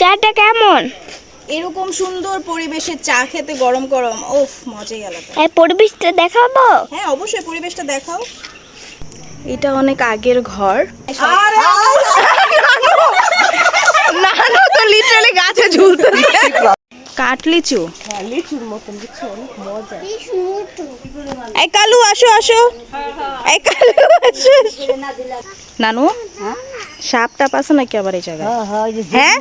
চাটা কেমন? এরকম সুন্দর পরিবেশে চা খেতে গরম গরম, ওফ, মজাই আলাদা। এই পরিবেশটা দেখাবো? হ্যাঁ, অবশ্যই পরিবেশটা দেখাও। এটা অনেক আগের ঘর। নানু তো লিটারালি গাছে ঝুলতেছে। কাঠলিচু, লিচুর মতন, বুঝছো, অনেক মজা। এই কালু আসো আসো, এই কালু আসো। নানু, সাপ টাপ আছে নাকি আবার এই জায়গায়? হ্যাঁ,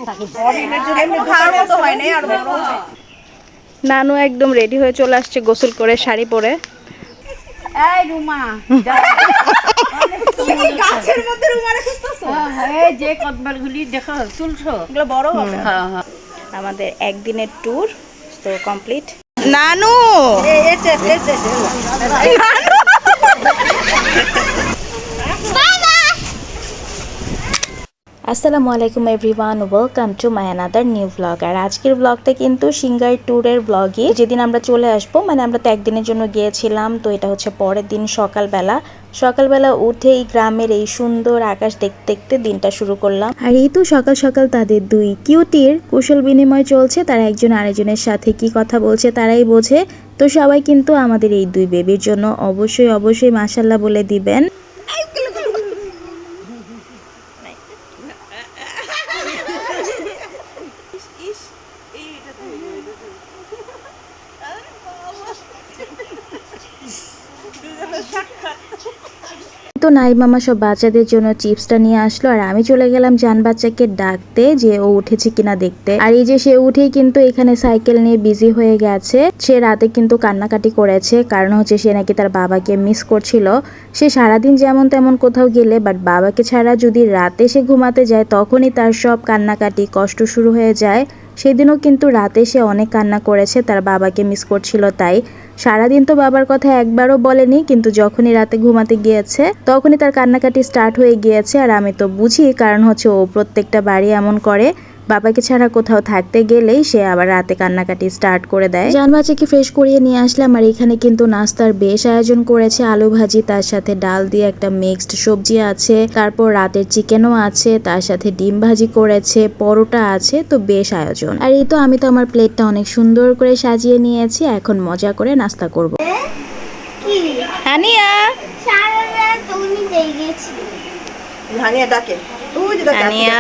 নানু একদম রেডি হয়ে চলে আসছে গোসল করে, শাড়ি পরে। এই রুমা গাছের মধ্যে রুমারে খুঁজতেছো? এই যে কদমারগুলি দেখো তুলছো, এগুলো বড় হবে। হ্যাঁ হ্যাঁ। আমাদের একদিনের ট্যুর তো কমপ্লিট। নানু, আসসালামু আলাইকুম everyone, welcome to my another new blog. আর আজকের ব্লগটা কিন্তু সিঙ্গার ট্যুরের ব্লগই। যেদিন আমরা চলে আসবো, মানে আমরা তো একদিনের জন্য গিয়েছিলাম, তো এটা হচ্ছে পরের দিন সকালবেলা উঠেই গ্রামের এই সুন্দর আকাশ দেখতে দেখতে দিনটা শুরু করলাম। আর এই তো সকাল সকাল তাদের দুই কিউটির কুশল বিনিময় চলছে, তারা একজন আরেকজনের সাথে কি কথা বলছে তারাই বোঝে। তো সবাই কিন্তু আমাদের এই দুই বেবির জন্য অবশ্যই মাশাআল্লাহ বলে দিবেন। তো নাই মামা সব বাচ্চাদের জন্য চিপসটা নিয়ে আসলো, আর আমি চলে গেলাম জান বাচ্চাকে ডাকতে যে ও উঠেছে কিনা দেখতে। আর এই যে সে উঠেই কিন্তু এখানে সাইকেল নিয়ে বিজি হয়ে গেছে। সে রাতে কিন্তু কান্নাকাটি করেছে, কারণ হচ্ছে সে নাকি তার বাবাকে মিস করছিল। সে সারাদিন যেমন তেমন কোথাও গেলে, বাট বাবাকে ছাড়া যদি রাতে সে ঘুমাতে যায় তখনই তার সব কান্নাকাটি কষ্ট শুরু হয়ে যায়। সেদিনও কিন্তু রাতে সে অনেক কান্না করেছে, তার বাবাকে মিস করছিল। তাই সারাদিন তো বাবার কথা একবারও বলেনি, কিন্তু যখনই রাতে ঘুমাতে গিয়েছে তখনই তার কান্নাকাটি স্টার্ট হয়ে গিয়েছে। আর আমি তো বুঝি, কারণ হচ্ছে ও প্রত্যেকটা বাড়ি এমন করে, বাবাকে ছাড়া কোথাও থাকতে গেলেই সে আবার রাতে কান্নাকাটি স্টার্ট করে দেয়। জান বাচ্চাকে ফ্রেশ করিয়ে নিয়ে আসলাম, আর এখানে কিন্তু নাস্তার বেশ আয়োজন করেছে। আলু ভাজি, তার সাথে ডাল দিয়ে একটা মিক্সড সবজি আছে, তারপর রাতের চিকেনও আছে, তার সাথে ডিম ভাজি করেছে, পরোটা আছে, তো বেশ আয়োজন। আর এই তো আমি তো আমার প্লেটটা অনেক সুন্দর করে সাজিয়ে নিয়েছি, এখন মজা করে নাস্তা করব। হানিয়া, হানিয়া ডাকে, হানিয়া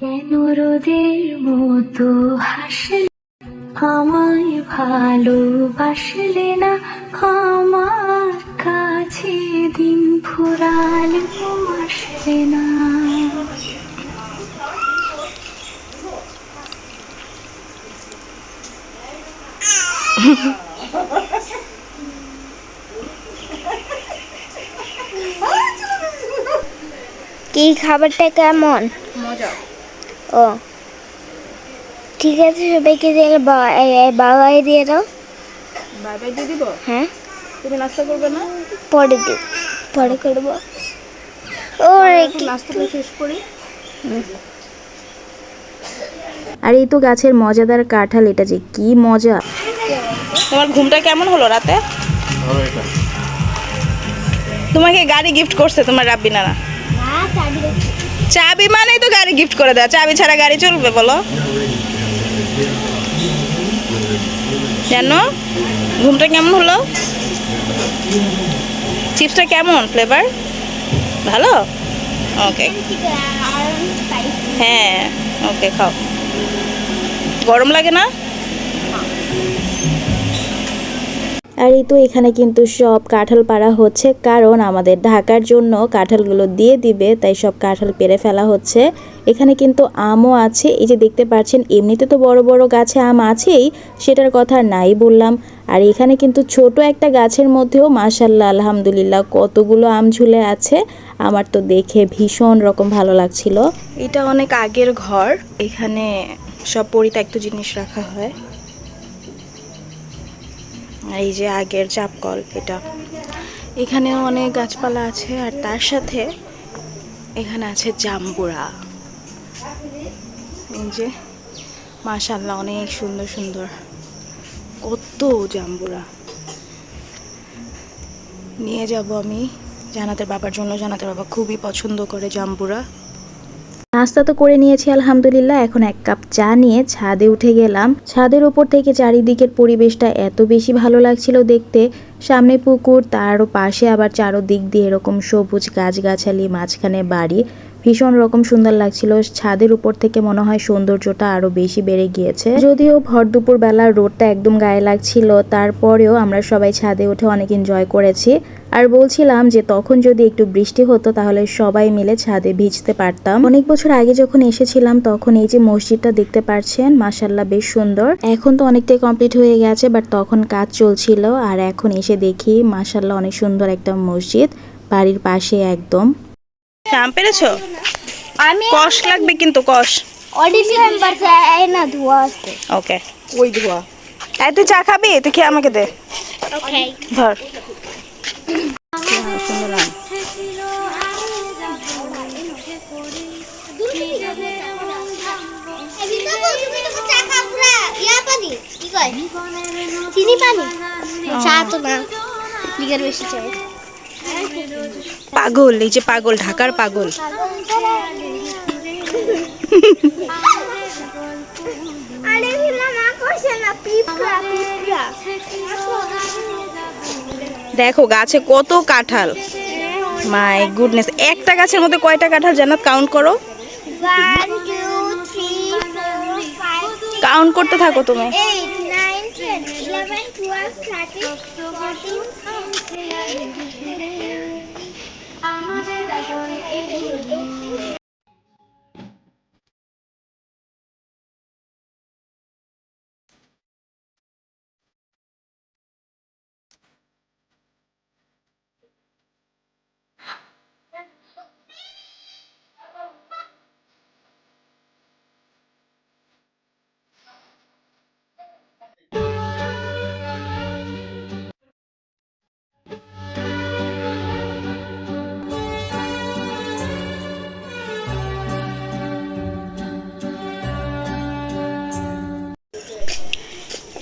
কেন রোদের মতো হাসলে, আমায় ভালোবাসলে না, আমার কাছে দিন ফুরালে আসলে না। কি খাবারটা কেমন? মজা। ও ঠিক আছে, সবাইকে দিয়ে বাবাই দিয়ে দাও। বাই বাই দিয়ে দিব। হ্যাঁ, তুমি নাস্তা করবে না? পরে দিও, পরে করবো। ও নাস্তাটা শেষ করি। আর এই তো গাছের মজাদার কাঁঠাল, এটা যে কি মজা। তোমার ঘুমটা কেমন হলো রাতে? তোমাকে গাড়ি গিফট করছে তোমার রাব্বি নানা। চাবি মানেই তো গাড়ি গিফট করে দেয়, চাবি ছাড়া গাড়ি চলবে বলো? জানো ঘুমটা কেমন হলো? চিপসটা কেমন ফ্লেভার? ভালো, ওকে। হ্যাঁ, ওকে, খাও। গরম লাগে না? আর এই তো এখানে কিন্তু সব কাঁঠাল পাড়া হচ্ছে, কারণ আমাদের ঢাকার জন্য কাঁঠালগুলো দিয়ে দিবে, তাই সব কাঁঠাল পেড়ে ফেলা হচ্ছে। এখানে কিন্তু আমও আছে, এই যে দেখতে পাচ্ছেন। এমনিতে তো বড় বড় গাছে আম আছেই, সেটার কথা নাই বললাম। আর এখানে কিন্তু ছোট একটা গাছের মধ্যেও মাশাআল্লাহ আলহামদুলিল্লাহ কতগুলো আম ঝুলে আছে। আমার তো দেখে ভীষণ রকম ভালো লাগছিল। এটা অনেক আগের ঘর, এখানে সব পরিত্যক্ত জিনিস রাখা হয়। এই যে আগের চাপকল, এটা। এখানেও অনেক গাছপালা আছে, আর তার সাথে এখানে আছে জাম্বুরা। এই যে মাশাআল্লাহ অনেক সুন্দর সুন্দর কত জাম্বুরা। নিয়ে যাব আমি জানাতের বাবার জন্য, জানাতের বাবা খুবই পছন্দ করে জাম্বুরা। নাস্তা তো করে নিয়েছি আলহামদুলিল্লাহ। এখন এক কাপ চা নিয়ে ছাদে উঠে গেলাম। ছাদের উপর থেকে চারিদিকের পরিবেশটা এত বেশি ভালো লাগছিল দেখতে। সামনে পুকুর, তারও পাশে আবার চারোদিক দিয়ে এরকম সবুজ গাছগাছালি, মাঝখানে বাড়ি, ভীষণ রকম সুন্দর লাগছিল। ছাদের উপর থেকে মনে হয় সৌন্দর্যটা আরো বেশি বেড়ে গিয়েছে। যদিও ভর দুপুর বেলার রোদটা একদম গায়ে লাগছিল, তারপরেও আমরা সবাই ছাদে উঠে অনেক এনজয় করেছি। আর বলছিলাম যে তখন যদি একটু বৃষ্টি হতো তাহলে সবাই মিলে ছাদে ভিজতে পারতাম। অনেক বছর আগে যখন এসেছিলাম তখন এই যে মসজিদটা দেখতে পাচ্ছেন, মাশাআল্লাহ বেশ সুন্দর। এখন তো অনেকটাই কমপ্লিট হয়ে গেছে, বাট তখন কাজ চলছিল। আর এখন এসে দেখি মাশাআল্লাহ অনেক সুন্দর একটা মসজিদ বাড়ির পাশে একদম। আম পেরেছো? আমি কষ লাগবে কিন্তু কষ। অডিশন মেম্বার এই না ধোয়া আছে। ওকে, ওই ধোয়া। এই তুই চা খাবি? তুই খেয়ে আমাকে দে। ওকে ধর। চিনি পানি চা তো না, লিগার বেশি চাই। পাগল, এই যে পাগল, ঢাকার পাগল। আরে হিলা না করছে না, পিপড়া পিপড়া। দেখো গাছে কত কাঁঠাল। মাই গুডনেস, একটা গাছের মধ্যে কয়টা কাঁঠাল জান্নাত? কাউন্ট করো। 1 2 3 4 5 কাউন্ট করতে থাকো তুমি। 8 9 10 11 12 13 14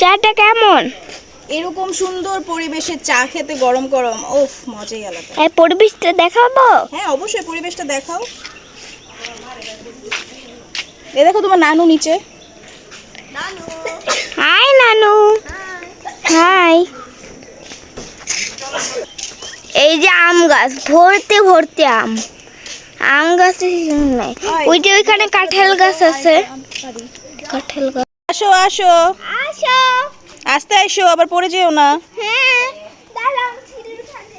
চাটা কেমন? এরকম সুন্দর পরিবেশে চা খেতে গরম গরম, ওফ, মজাই আলাদা। এই পরিবেশটা দেখাবো? হ্যাঁ অবশ্যই, পরিবেশটা দেখাও। এ দেখো তোমার নানু নিচে। হাই নানু। হাই। এই যে আম গাছ, ভর্তি ভর্তি আম। আম গাছে নাই, ওই যে ওইখানে কাঁঠাল গাছ আছে। কাঁঠাল গাছ। আসো আসো, আসো। আস্তে আসো, আবার পড়ে যেও না। হ্যাঁ দাঁড়াও, সিঁড়ির ওখানে।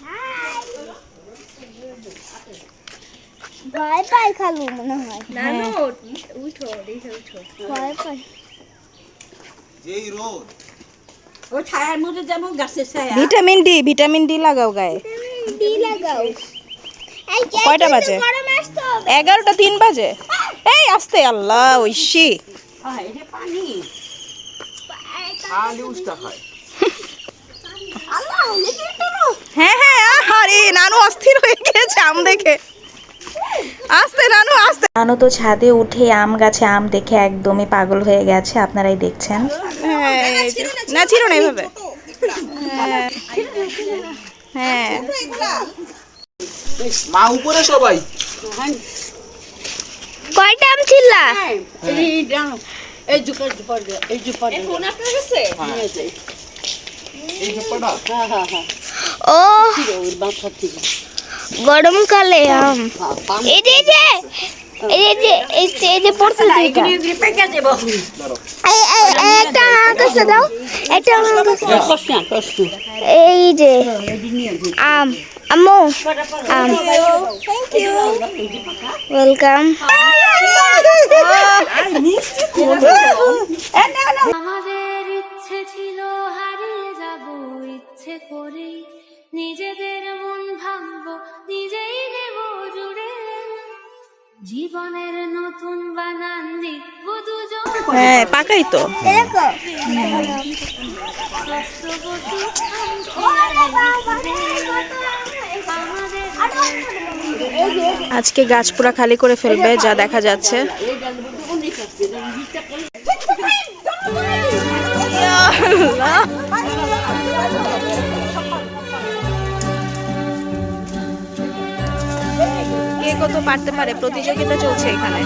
হাই। ভয় পাই খালু মনে হয়। নানু উঠো, দেখে উঠো। ভয় পাই। ওই ছায়ার মধ্যে যাবো, গাছের ছায়া। ভিটামিন ডি লাগাও গায়ে। দি লাগাও। এই কে কয়টা বাজে? গরম আসতে হবে। 11টা 3 বাজে। এই আস্তে, আল্লাহ ঐশী। এটা পানি। হ্যাঁ হ্যাঁ, আরে নানু অস্থির হয়ে গেছে আম দেখে। আস্তে নানু আস্তে। নানু তো ছাদে উঠে আম গাছে আম দেখে একদমই পাগল হয়ে গেছে, আপনারাই দেখছেন। হ্যাঁ, না ছিল না এভাবে। হ্যাঁ মা উপরে সবাই। কয়টা আম ছিলা? এই দাও, এই জুপার দে, এই জুপার দে। ফোন আপনার কাছে? এই ঝোপাটা হ্যাঁ হ্যাঁ হ্যাঁ, ও ওই বাচ্চা থেকে। গরমকালে আম। এই যে এই যে এই যে এই যে পড়ছে দুইটা। পেকে দেব। এই একটা আমার কাছে দাও, একটা আমার কাছে দাও। কষ্ট। এই যে আম, আম্মু আম। Thank you, welcome. আমাদের ইচ্ছে ছিল হারিয়ে যাব ইচ্ছে করেই, নিজেদের মন ভাঙবো নিজেই নেব জুড়ে, জীবনের নতুন বানান লিখব দুজন। হ্যাঁ, পাকাই তো। দেখো আজকে গাছ পুরা খালি করে ফেলবে যা দেখা যাচ্ছে। কে কে কত পারতে পারে প্রতিযোগিতা চলছে এখানে।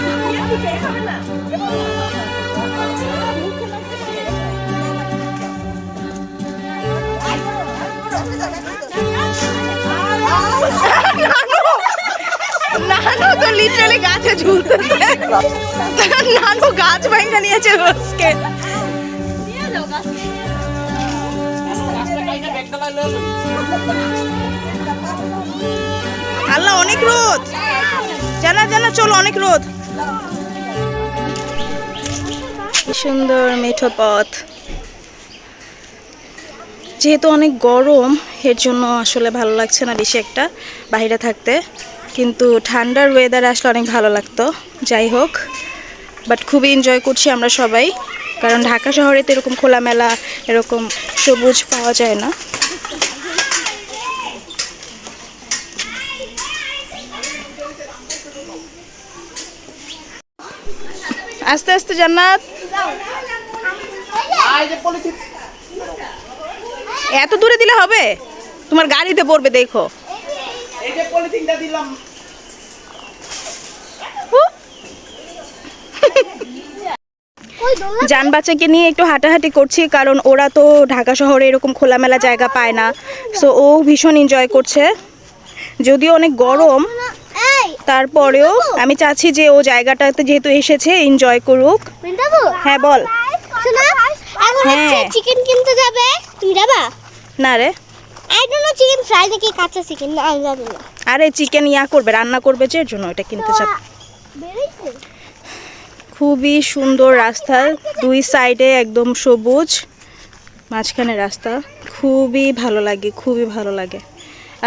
নানু তো লিটারালি গাছে ঝুলতেছে। নানু গাছ ভাঙা নিয়েছে রোজকে। আল্লাহ অনেক রোদ, জানা জানা চলো, অনেক রোদ। সুন্দর মেঠো পথ, যেহেতু অনেক গরম এর জন্য আসলে ভালো লাগছে না বেশি একটা বাইরে থাকতে, কিন্তু ঠান্ডার ওয়েদারে আসলে অনেক ভালো লাগতো। যাই হোক, বাট খুবই এনজয় করছি আমরা সবাই, কারণ ঢাকা শহরে তো এরকম খোলামেলা এরকম সবুজ পাওয়া যায় না। আস্তে আস্তে জান্নাত, এত দূরে দিলে হবে? তোমার গাড়িতে পড়বে, দেখো। জান বাচ্চাকে নিয়ে একটু হাঁটাহাঁটি করছি, কারণ ওরা তো ঢাকা শহরে এরকম খোলামেলা জায়গা পায় না। সো ও ভীষণ এনজয় করছে, যদিও অনেক গরম, তারপরেও আমি চাচ্ছি যে ও জায়গাটাতে যেহেতু এসেছে এনজয় করুক। হ্যাঁ বল। হ্যাঁ, চিকেন কিনতে যাবে, তুমি যাবা? না রে, I don't know, chicken fry নাকি কাঁচা চিকেন, আমি জানি না। আরে চিকেন করবে, রান্না করবে, যে এর জন্য এটা কিনতে চাপ। খুবই সুন্দর রাস্তা, দুই সাইডে একদম সবুজ, মাঝখানে রাস্তা, খুবই ভালো লাগে, খুবই ভালো লাগে।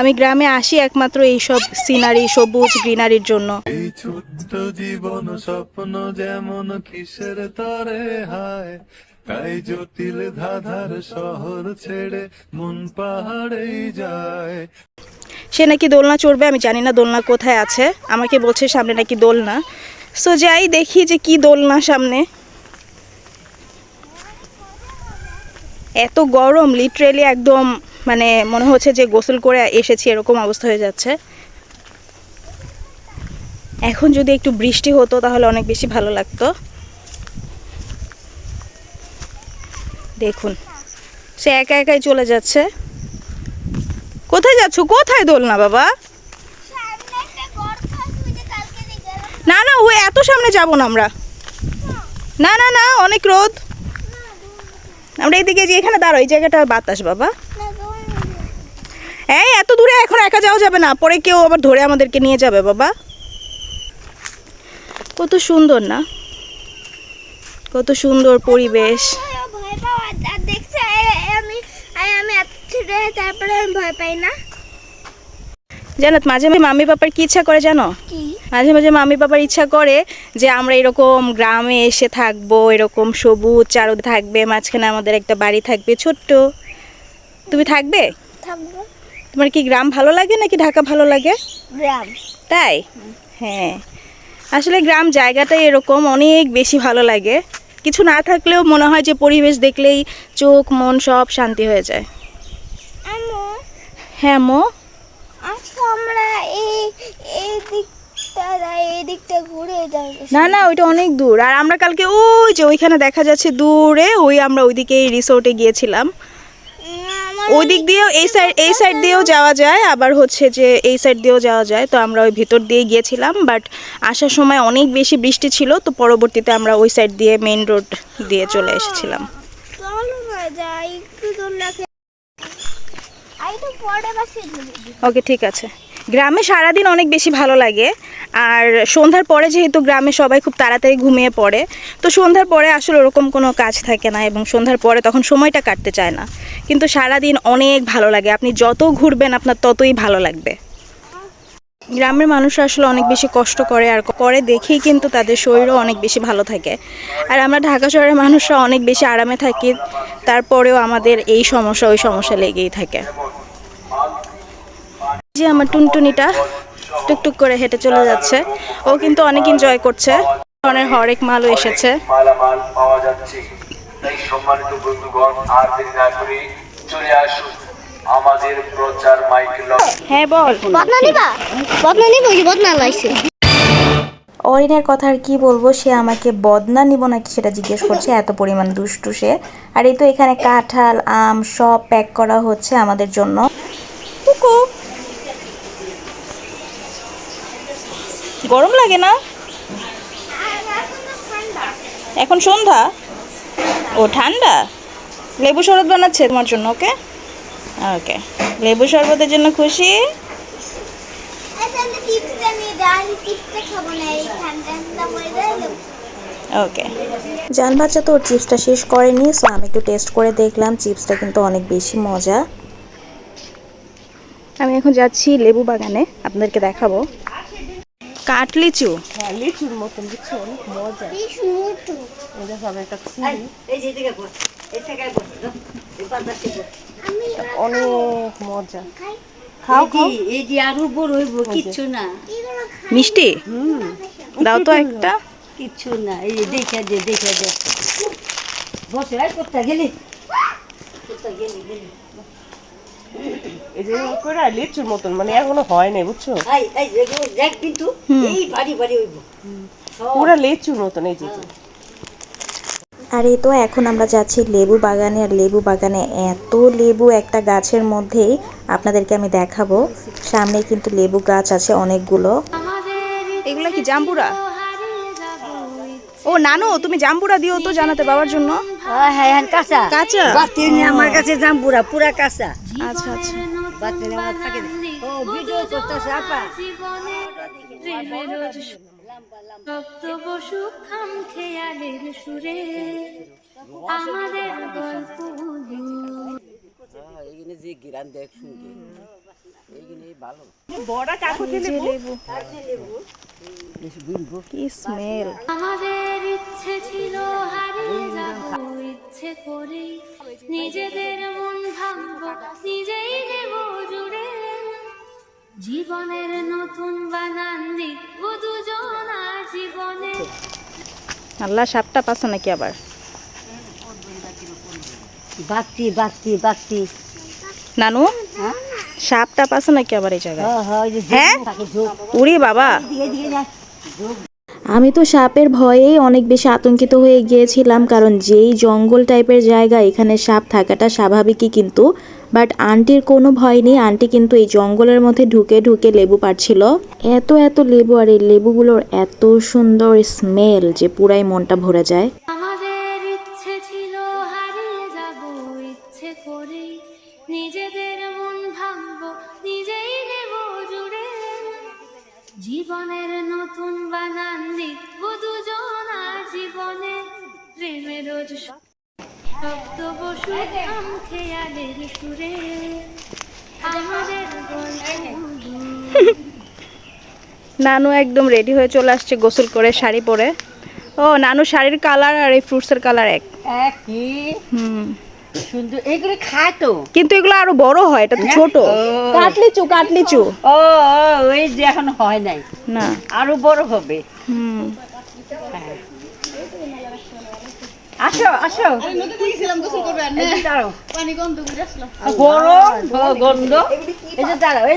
আমি গ্রামে আসি একমাত্র এইসব সিনারি, সবুজ গ্রিনারির জন্য। এই ছোট্ট জীবন স্বপ্ন যেমন কিসের তরে হায়, তাই জটিল ধাঁধার শহর ছেড়ে মন পাহাড়েই যায়। সে নাকি দোলনা চড়বে, আমি জানি না দোলনা কোথায় আছে, আমাকে বলছে সামনে নাকি দোলনা। সো যাই দেখি যে কি দোলনা সামনে। এত গরম, লিটারেলি একদম মানে মনে হচ্ছে যে গোসল করে এসেছি এরকম অবস্থা হয়ে যাচ্ছে। এখন যদি একটু বৃষ্টি হতো তাহলে অনেক বেশি ভালো লাগতো। দেখুন, সে একা একাই চলে যাচ্ছে। কোথায় যাচ্ছ? কোথায় দোলনা বাবা? না না, ও এত সামনে যাব না আমরা। না না না, অনেক রোদ। আমরা এদিকে যে এখানে দাঁড়াই, জায়গাটা বাতাস বাবা। এই এত দূরে এখন একা যাওয়া যাবে না, পরে কেউ আবার ধরে আমাদেরকে নিয়ে যাবে বাবা। কত সুন্দর না, কত সুন্দর পরিবেশ। ভয় পাওয়া দেখছে, আমি এত ছোট, তারপরে আমি ভয় পাই না। জানাত, মাঝে মাঝে মাম্মি পাপার কি ইচ্ছা করে জানো? কি? মাঝে মাঝে মাম্মি পাপার ইচ্ছা করে যে আমরা এরকম গ্রামে এসে থাকবো, এরকম সবুজ চারদিকে থাকবে, মাঝখানে আমাদের একটা বাড়ি থাকবে ছোট্ট। তুমি থাকবে? থাকবো। তোমার কি গ্রাম ভালো লাগে নাকি ঢাকা ভালো লাগে? গ্রাম। তাই? হ্যাঁ, আসলে গ্রাম জায়গাটাই এরকম, অনেক বেশি ভালো লাগে। কিছু না থাকলেও মনে হয় যে পরিবেশ দেখলেই চোখ মন সব শান্তি হয়ে যায়। আম্মু, হ্যাঁ মো, আচ্ছা আমরা এই দিকটা ঘুরে যাই। না না, ওইটা অনেক দূর। আর আমরা কালকে ওই যে ওইখানে দেখা যাচ্ছে দূরে, আমরা ওইদিকে রিসোর্টে গিয়েছিলাম। ওই দিক দিয়েও এই সাইড দিয়েও যাওয়া যায়, আবার হচ্ছে যে এই সাইড দিয়েও যাওয়া যায়। তো আমরা ওই ভিতর দিয়ে গিয়েছিলাম, বাট আসার সময় অনেক বেশি বৃষ্টি ছিল, তো পরবর্তীতে আমরা ওই সাইড দিয়ে মেইন রোড দিয়ে চলে এসেছিলাম। ওকে, ঠিক আছে। গ্রামে সারাদিন অনেক বেশি ভালো লাগে, আর সন্ধ্যার পরে যেহেতু গ্রামে সবাই খুব তাড়াতাড়ি ঘুমিয়ে পড়ে, তো সন্ধ্যার পরে আসলে ওরকম কোনো কাজ থাকে না, এবং সন্ধ্যার পরে তখন সময়টা কাটতে চায় না। কিন্তু সারাদিন অনেক ভালো লাগে, আপনি যত ঘুরবেন আপনার ততই ভালো লাগবে। গ্রামের মানুষরা আসলে অনেক বেশি কষ্ট করে, আর করে দেখেই কিন্তু তাদের শরীরও অনেক বেশি ভালো থাকে। আর আমরা ঢাকা শহরের মানুষরা অনেক বেশি আরামে থাকি, তারপরেও আমাদের এই সমস্যা ওই সমস্যা লেগেই থাকে। যে আমার টুনটুনিটা টুকটুক করে হেঁটে চলে যাচ্ছে, ও কিন্তু অনেক এনজয় করছে। ধরনের হরেক মালও এসেছে। মালামাল পাওয়া যাচ্ছে, তাই সম্মানিত বন্ধুগণ আর দেরি না করে চলে আসুন আমাদের প্রচার মাইক হ্যাঁ বল। বদনা নিবা? বদনা নিব কি বদনা লাইছে? অরিনের কথা আর কি বলবো, সে আমাকে বদনা নিব নাকি সেটা জিজ্ঞেস করছে, এত পরিমাণ দুষ্টু সে। আর এই তো এখানে কাঁঠাল আম সব প্যাক করা হচ্ছে আমাদের জন্য। কুকু গরম লাগে না? এখন সন্ধ্যা, ও ঠান্ডা। লেবু শরবত বানাচ্ছে তোমার জন্য। ওকে ওকে, লেবু শরবতের জন্য খুশি। ওকে, জান বাচ্চা তো ওর চিপসটা শেষ করেনি, সো আমি একটু টেস্ট করে দেখলাম। চিপসটা কিন্তু অনেক বেশি মজা। আমি এখন যাচ্ছি লেবু বাগানে, আপনাদেরকে দেখাবো। কাঠলিচু, লিচুর মতন বুঝছো, অনেক মজা। এই দেখো আমি একটা অনেক মজা। খাও খাও। এই যে আরো বড় হইব, কিচ্ছু না। মিষ্টি দাও তো একটা। কিচ্ছু না, এই যে দেখে দে বসে। কোথায় গেলি? এই যে করে লিচুর মতন, মানে এখনো হয় নাই বুঝছো, দেখ কিন্তু এই বাড়ি হইব পুরা লিচুর মতন। এই যে আর এই তো এখন আমরা যাচ্ছি লেবু বাগানে। আর লেবু বাগানে এত লেবু একটা গাছের মধ্যেই, আপনাদেরকে আমি দেখাবো। সামনে কিন্তু লেবু গাছ আছে অনেকগুলো। এগুলো কি জাম্বুরা? ও নানু, তুমি জাম্বুরা দিও তো জানাতে বাবার জন্য। হ্যাঁ কাঁচা কাঁচা? বাতি আমার কাছে জাম্বুরা পুরা কাঁচা। আচ্ছা আচ্ছা। বাতি আমার থাকে ও ভিডিও করতেছে আপা। বক্তব্য সুখাম খেয়ালের সুরে আমাদের গল্প এইখানে যে গিরান দেখ শুনকে এইখানে ভালো বড় কাকুতি লেবু। কি স্মেল! আমাদের ইচ্ছে ছিল হারিয়ে যাব ইচ্ছে করে নিজেদের মন ভাঙব নিজেই নেব জুড়ে জীবনের নতুন বানান লিখব দুজনা জীবনে। আল্লাহ, সাপটা পাচ্ছে নাকি আবার? বাতি বাতি বাতি নানু, সাপটা পাচ্ছে নাকি আবার এই জায়গায়? হ্যাঁ উড়ি বাবা। আমি তো সাপের ভয়েই অনেক বেশি আতঙ্কিত হয়ে গিয়েছিলাম, কারণ যেই জঙ্গল টাইপের জায়গা, এখানে সাপ থাকাটা স্বাভাবিকই। কিন্তু বাট আন্টির কোনো ভয় নেই, আন্টি কিন্তু এই জঙ্গলের মধ্যে ঢুকে ঢুকে লেবু পাড়ছিল। এত লেবু, আর এই লেবুগুলোর এত সুন্দর স্মেল যে পুরাই মনটা ভরে যায়। আমাদের ইচ্ছে ছিল হারিয়ে যাব ইচ্ছে করে নিজেদের মন ভাঙব নিজেই নেব জুড়ে জীবনের নতুন বানান লিখব দুজনা জীবনে প্রেমের বক্তব্য সুখাম খেয়ালের সুরে আমাদের নানু একদম রেডি হয়ে চলে আসছে গোসল করে, শাড়ি পরে। ও নানু শাড়ির কালার আর এই ফ্রুটসের কালার এক। কি সুন্দর। এগুলো খায় তো, কিন্তু এগুলো আরো বড় হয়, এটা তো ছোট। কাটলিচু কাটলিচু। ও ওই যে এখন হয় নাই, না আরো বড় হবে। আসো আসো, গন্ধ।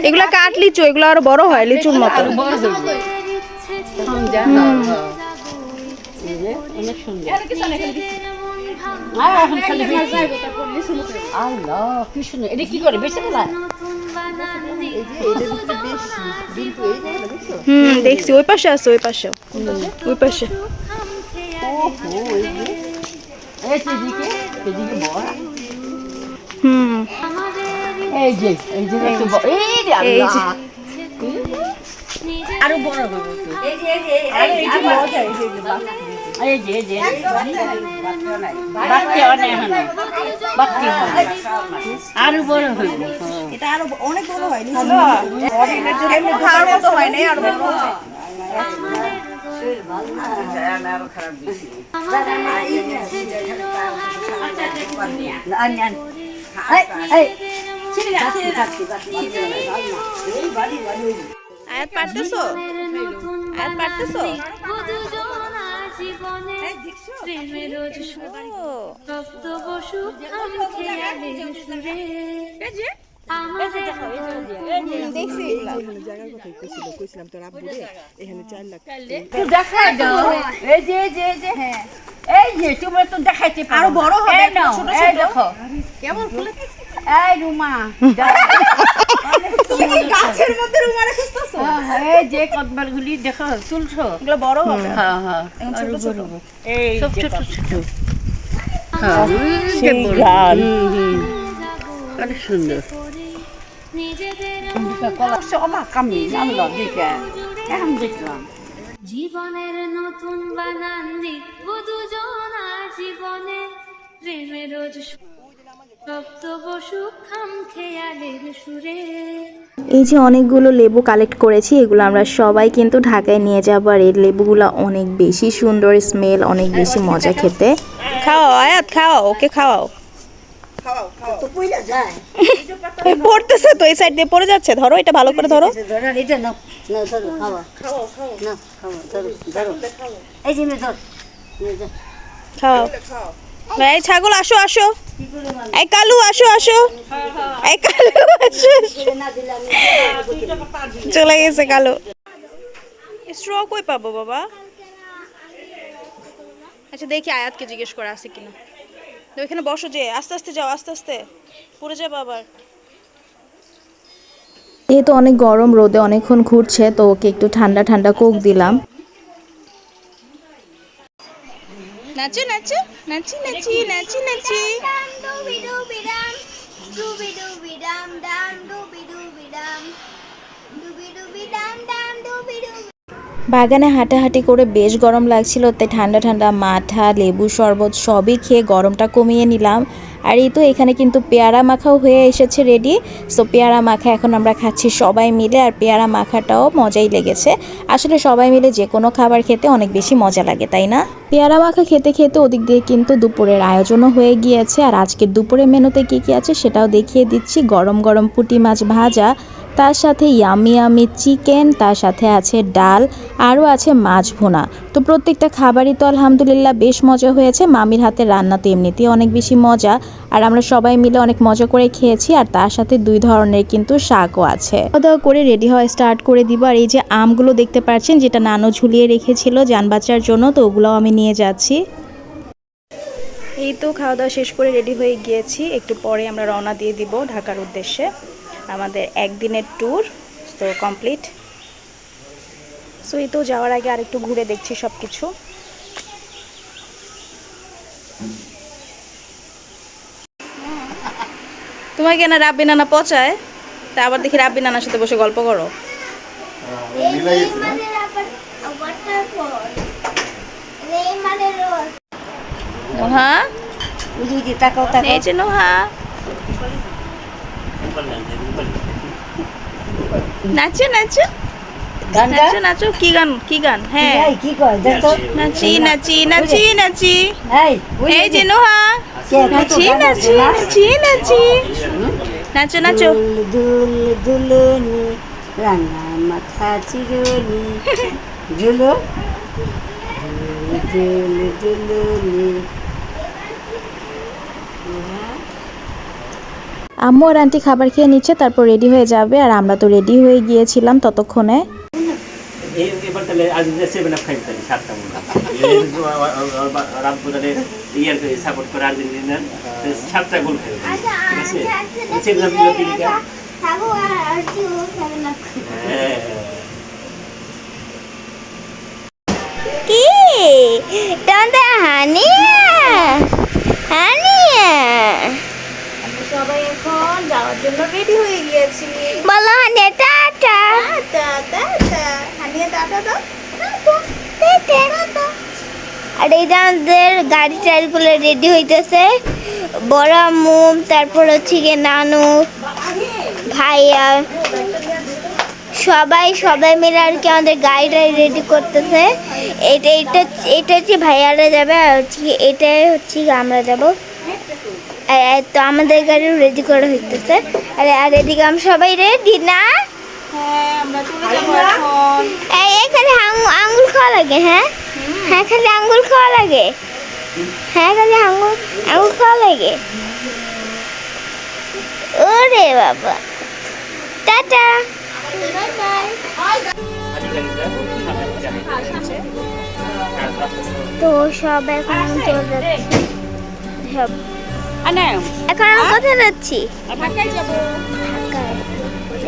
এগুলা কাটলিচু, এগুলো আরো বড় হয় লিচুর মতো। অনেক সুন্দর। আল্লাহ কি সুন্দর। এটা কি করে বেঁচে গেল? দেখছি ওই পাশে আছে, ওই পাশে, ওই পাশে। এই যে এই যে আরো বড় হবে। এই যে আরো বড় হইব। এটা আরো অনেক বড় হয়। খাওয়ার মতো হয় না, আরো বড় হয়। আয়াত পারতেছো? আয়াত পারতেছো? আমাদের দেখছি একটু দেখাই দাও এই যে হ্যাঁ এই যে তুমি তো দেখাইতে পারো আরো বড় হবে, এই নাও, ছোট এই ছোট। দেখো কেমন ফুলে এই রুমা তুমি কি গাছের মধ্যে রুমারে খুঁজতেছো? এই যে কদমালগুলি দেখো তুলছো এগুলো বড় হবে। হ্যাঁ হ্যাঁ এখন ছোট ছোট। এই সব ছোট ছোট অনেক সুন্দর জীবনের নতুন বানান লিখবো দুজনার জীবনে প্রেমের রোজ সপ্তব সুখাম খেয়ালের সুরে। এই যে অনেকগুলো লেবু কালেক্ট করেছি, এগুলো আমরা সবাই কিন্তু ঢাকায় নিয়ে যাবো। আর এই লেবুগুলো অনেক বেশি সুন্দর, স্মেল অনেক বেশি মজা খেতে। খাও আয়াত, খাও ওকে, খাওয়াও। পড়তেছে তো, এই সাইড দিয়ে পড়ে যাচ্ছে। ধরো এটা ভালো করে ধরো। খাও। এই ছাগল আসো আসো, এই কালু আসো আসো, এই কালু আসো। চলে গেছে কালু। স্ট্র কই পাবো বাবা? আচ্ছা দেখি আয়াতকে জিজ্ঞেস করা আছে কিনা। তো এখানে বসো, যে আস্তে আস্তে যাও, আস্তে আস্তে পড়ে যাবো আবার। যেহেতু অনেক গরম, রোদে অনেকক্ষণ ঘুরছে, তো ওকে একটু ঠান্ডা ঠান্ডা কোক দিলাম। নাচো নাচো, নাচি নাচি নাচি নাচি। বাগানে হাঁটাহাঁটি করে বেশ গরম লাগছিল, তাই ঠান্ডা ঠান্ডা মাঠা, লেবু শরবত সবই খেয়ে গরমটা কমিয়ে নিলাম। আর এই তো এখানে কিন্তু পেয়ারা মাখাও হয়ে এসেছে রেডি। সো পেয়ারা মাখা এখন আমরা খাচ্ছি সবাই মিলে, আর পেয়ারা মাখাটাও মজাই লেগেছে। আসলে সবাই মিলে যে কোনো খাবার খেতে অনেক বেশি মজা লাগে, তাই না? পেয়ারা মাখা খেতে খেতে ওদিক দিয়ে কিন্তু দুপুরের আয়োজনও হয়ে গিয়েছে। আর আজকের দুপুরের মেনুতে কী কী আছে সেটাও দেখিয়ে দিচ্ছি। গরম গরম পুঁটি মাছ ভাজা, তার সাথে ইয়ামি ইয়ামি চিকেন, তার সাথে আছে ডাল, আরও আছে মাছ ভুনা। তো প্রত্যেকটা খাবারই তো আলহামদুলিল্লাহ বেশ মজা হয়েছে। মামির হাতের রান্না তো এমনিতেই অনেক বেশি মজা, আর আমরা সবাই মিলে অনেক মজা করে খেয়েছি। আর তার সাথে 2 ধরনের কিন্তু শাকও আছে। খাওয়া দাওয়া করে রেডি হওয়া স্টার্ট করে দিব। আর এই যে আমগুলো দেখতে পাচ্ছেন, যেটা নানু ঝুলিয়ে রেখেছিল জান বাচ্চার জন্য, তো ওগুলোও আমি নিয়ে যাচ্ছি। এই তো খাওয়া দাওয়া শেষ করে রেডি হয়ে গিয়েছি। একটু পরে আমরা রওনা দিয়ে দিব ঢাকার উদ্দেশ্যে। আমাদের একদিনের ট্যুর তো কমপ্লিট। সো এই তো যাওয়ার আগে আরেকটু ঘুরে দেখছি সব কিছু। তোমাকে না রাব্বি নানা পচায়, তা আবার দেখি রাব্বি নানার সাথে বসে গল্প করো। নোহা, এই যে নোহা, নাচো নাচো নাচো নাচো। কি গান, কি গান? হ্যাঁ নাচি নাচি নাচি নাচি। এই যে নোহা, নাচি নাচি নাচি নাচি, নাচো নাচো। দুল দুলনি রাঙা মাথা চিরুনি ঝুলো দুল দুলনি। আম্মু আর আন্টি খাবার খেয়ে নিচ্ছে, তারপর রেডি হয়ে যাবে। আর আমরা তো রেডি হয়ে গিয়েছিলাম ততক্ষণে। এবার তাহলে আর্জেন্টিনা 7 আপ খাইবে তাহলে 7টা মনে রাব্বু তাহলে ইয়ার সাপোর্ট করে আর্জেন্টিনা 7টা গোল খাইবে, ঠিক আছে? 7 আপ দিলে দিলিকা খাবো আর কি ও খাবে না। কি তোমরা হানিয়া হানিয়া সবাই এখন যাওয়ার জন্য রেডি হয়ে গিয়েছি। বলো হানিয়া টাটা হানিয়া টাটা দাও। আর এই যে আমাদের গাড়ি টাড়িগুলো রেডি হইতেছে। বড় আম্মু, তারপর হচ্ছে গিয়ে নানু, ভাইয়া, সবাই মিলে আর কি আমাদের গাড়িটা রেডি করতেছে। এটা হচ্ছে ভাইয়ারা যাবে, আর হচ্ছে এটাই হচ্ছে আমরা যাবো। তো আমাদের গাড়ি রেডি করা হইতেছে। আর এদিকে আমরা সবাই রেডি না? হ্যাঁ আমরা চলে যাব এখন। এই খালি আঙ্গুল খাওয়া লাগে। হ্যাঁ হ্যাঁ খালি আঙ্গুল খাওয়া লাগে। হ্যাঁ খালি আঙ্গুল খাওয়া লাগে। ওরে বাবা, টাটা। তো সব এখন চলে যাচ্ছে সব। এখন আমি কোথায় যাচ্ছি? ঢাকায়।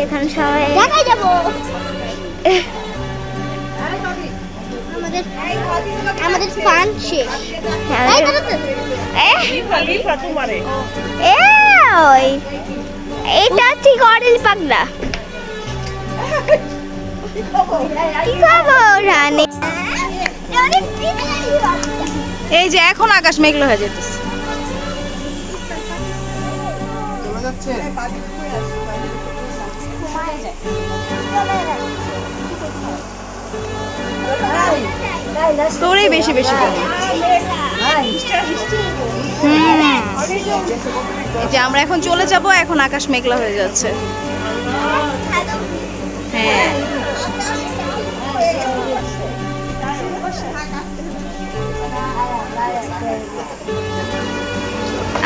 এখানে সবাই ঢাকায় যাবো। আমাদের ফান শেষ। এটা ঠিক অরেঞ্জ পাগলা। কি খবর রানী? এই যে এখন আকাশ মেঘলা হয়ে যেতেছে। তোরই বেশি বেশি এই যে আমরা এখন চলে যাব, এখন আকাশ মেঘলা হয়ে যাচ্ছে। হ্যাঁ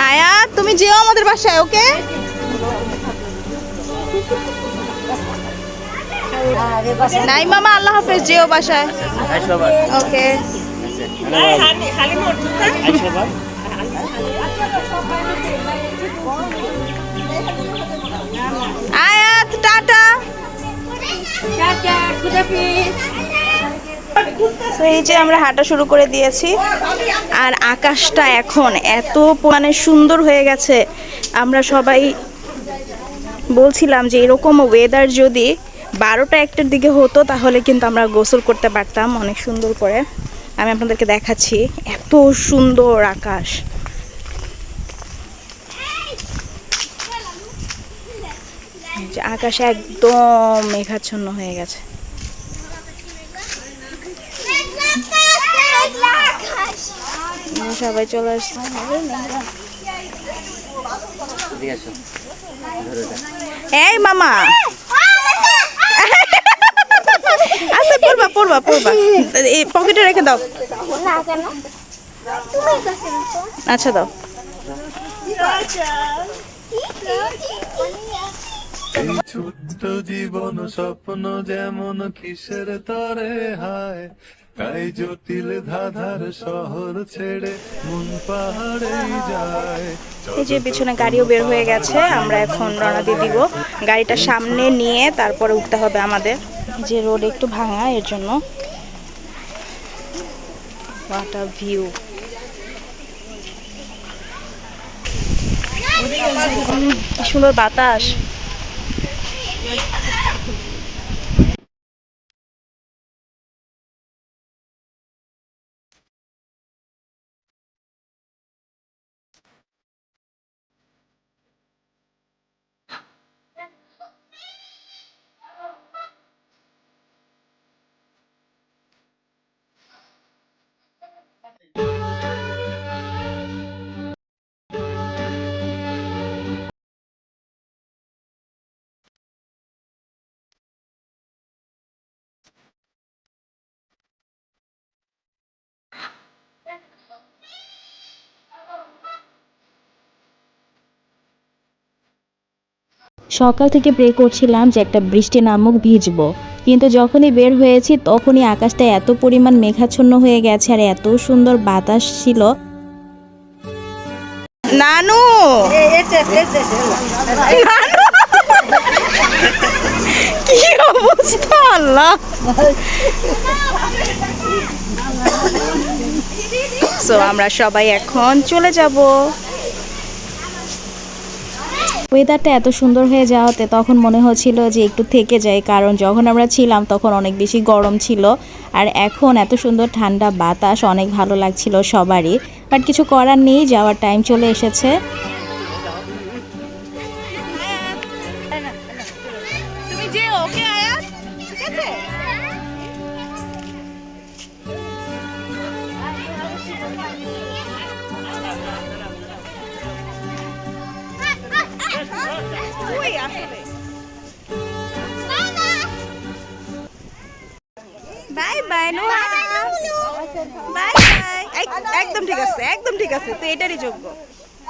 আয়া, তুমি যেও আমাদের বাসায়, ওকে? নাই মামা, আল্লাহ হাফেজ, যেও বাসায়। ওকে আয়াত, টাটা। তো এই যে আমরা হাঁটা শুরু করে দিয়েছি, আর আকাশটা এখন এত মানে সুন্দর হয়ে গেছে। আমরা সবাই বলছিলাম যে এরকম ওয়েদার যদি 12টা-1টার দিকে হতো তাহলে কিন্তু আমরা গোসল করতে পারতাম অনেক সুন্দর করে। আমি আপনাদেরকে দেখাচ্ছি, এত সুন্দর আকাশ। আকাশ একদম মেঘাচ্ছন্ন হয়ে গেছে। সবাই চলে আসছে। এই মামা, আচ্ছা পড়বা পড়বা পড়বা, এই পকেটে রেখে দাও। আচ্ছা দাও। এই ছোট্ট জীবন স্বপ্ন যেমন কিসের তরে হায়, তাই জটিল ধাঁধার শহর ছেড়ে মন পাহাড়ে যায়। এই যে পিছনে গাড়িও বের হয়ে গেছে, আমরা এখন রওনা দিয়ে দিব। গাড়িটা সামনে নিয়ে তারপরে উঠতে হবে আমাদের, যে রোড একটু ভাঙা, এর জন্য। What a view! সুন্দর বাতাস। সকাল থেকে প্রে করছিলাম যে একটা বৃষ্টি নামুক, ভিজবো, কিন্তু যখনই বের হয়েছি তখনই আকাশটা এত পরিমাণ মেঘাচ্ছন্ন হয়ে গেছে আর এত সুন্দর বাতাস ছিল। নানু, কি অবস্থা! আল্লাহ, সো আমরা সবাই এখন চলে যাব। ওয়েদারটা এত সুন্দর হয়ে যাওয়াতে তখন মনে হচ্ছিল যে একটু থেকে যাই, কারণ যখন আমরা ছিলাম তখন অনেক বেশি গরম ছিল, আর এখন এত সুন্দর ঠান্ডা বাতাস, অনেক ভালো লাগছিল সবারই। বাট কিছু করার নেই, যাওয়ার টাইম চলে এসেছে। তুমি যে ওকে আয়াত, ঠিক আছে? বাই বাই নোয়া, বাই বাই। একদম ঠিক আছে, একদম ঠিক আছে, তো এটারই যোগ্য।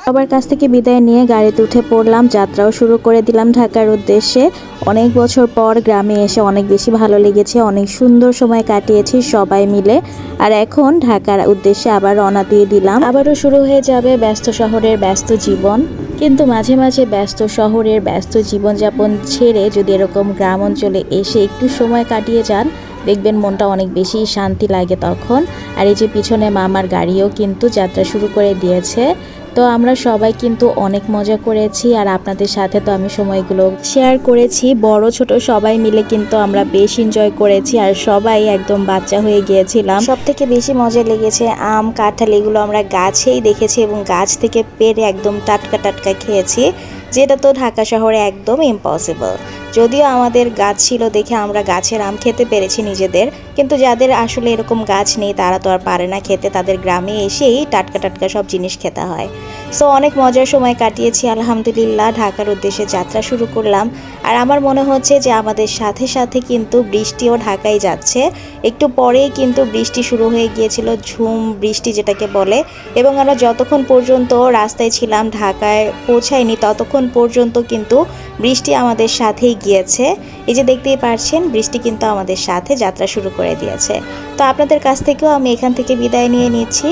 সবার কাছ থেকে বিদায় নিয়ে গাড়িতে উঠে পড়লাম, যাত্রাও শুরু করে দিলাম ঢাকার উদ্দেশ্যে। অনেক বছর পর গ্রামে এসে অনেক বেশি ভালো লেগেছে, অনেক সুন্দর সময় কাটিয়েছি সবাই মিলে। আর এখন ঢাকার উদ্দেশ্যে আবার রওনা দিয়ে দিলাম। আবারও শুরু হয়ে যাবে ব্যস্ত শহরের ব্যস্ত জীবন, কিন্তু মাঝে মাঝে ব্যস্ত শহরের ব্যস্ত জীবনযাপন ছেড়ে যদি এরকম গ্রাম অঞ্চলে এসে একটু সময় কাটিয়ে যান, দেখবেন মনটা অনেক বেশি শান্তি লাগে তখন। আর এই যে পিছনে মামার গাড়িও কিন্তু যাত্রা শুরু করে দিয়েছে। তো আমরা সবাই কিন্তু অনেক মজা করেছি, আর আপনাদের সাথে তো আমি সময়গুলো শেয়ার করেছি। বড় ছোট সবাই মিলে কিন্তু আমরা বেশ এনজয় করেছি, আর সবাই একদম বাচ্চা হয়ে গিয়েছিলাম। সব থেকে বেশি মজা লেগেছে আম, কাঁঠাল, এগুলো আমরা গাছেই দেখেছি এবং গাছ থেকে পেড়ে একদম টাটকা টাটকা খেয়েছি, যেটা তো ঢাকা শহরে একদম ইম্পসিবল। যদিও আমাদের গাছ ছিল দেখে আমরা গাছের আম খেতে পেরেছি নিজেদের, কিন্তু যাদের আসলে এরকম গাছ নেই তারা তো আর পারে না খেতে, তাদের গ্রামে এসেই টাটকা টাটকা সব জিনিস খেতে হয়। সো অনেক মজার সময় কাটিয়েছি আলহামদুলিল্লাহ। ঢাকার উদ্দেশ্যে যাত্রা শুরু করলাম, আর আমার মনে হচ্ছে যে আমাদের সাথে সাথে কিন্তু বৃষ্টিও ঢাকায় যাচ্ছে। একটু পরেই কিন্তু বৃষ্টি শুরু হয়ে গিয়েছিল, ঝুম বৃষ্টি যেটাকে বলে। এবং আমরা যতক্ষণ পর্যন্ত রাস্তায় ছিলাম, ঢাকায় পৌঁছাইনি, ততক্ষণ পর্যন্ত কিন্তু বৃষ্টি আমাদের সাথেই গিয়েছে। এই যে দেখতেই পাচ্ছেন, বৃষ্টি কিন্তু আমাদের সাথে যাত্রা শুরু করে দিয়েছে। তো আপনাদের কাছ থেকেও আমি এখান থেকে বিদায় নিয়ে নিচ্ছি।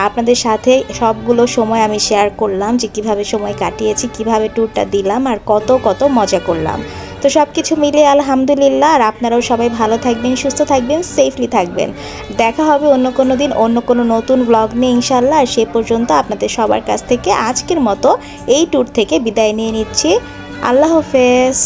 আপনাদের সাথে সবগুলো সময় আমি শেয়ার করলাম যে কিভাবে সময় কাটিয়েছি, কিভাবে ট্যুরটা দিলাম, আর কত কত মজা করলাম। তো সব কিছু মিলে আলহামদুলিল্লাহ। আর আপনারাও সবাই ভালো থাকবেন, সুস্থ থাকবেন, সেফলি থাকবেন। দেখা হবে অন্য কোনো দিন অন্য কোনো নতুন ব্লগ নিয়ে ইনশাল্লাহ। আর সে পর্যন্ত আপনাদের সবার কাছ থেকে আজকের মতো এই ট্যুর থেকে বিদায় নিয়ে নিচ্ছি। আল্লাহ হাফেজ।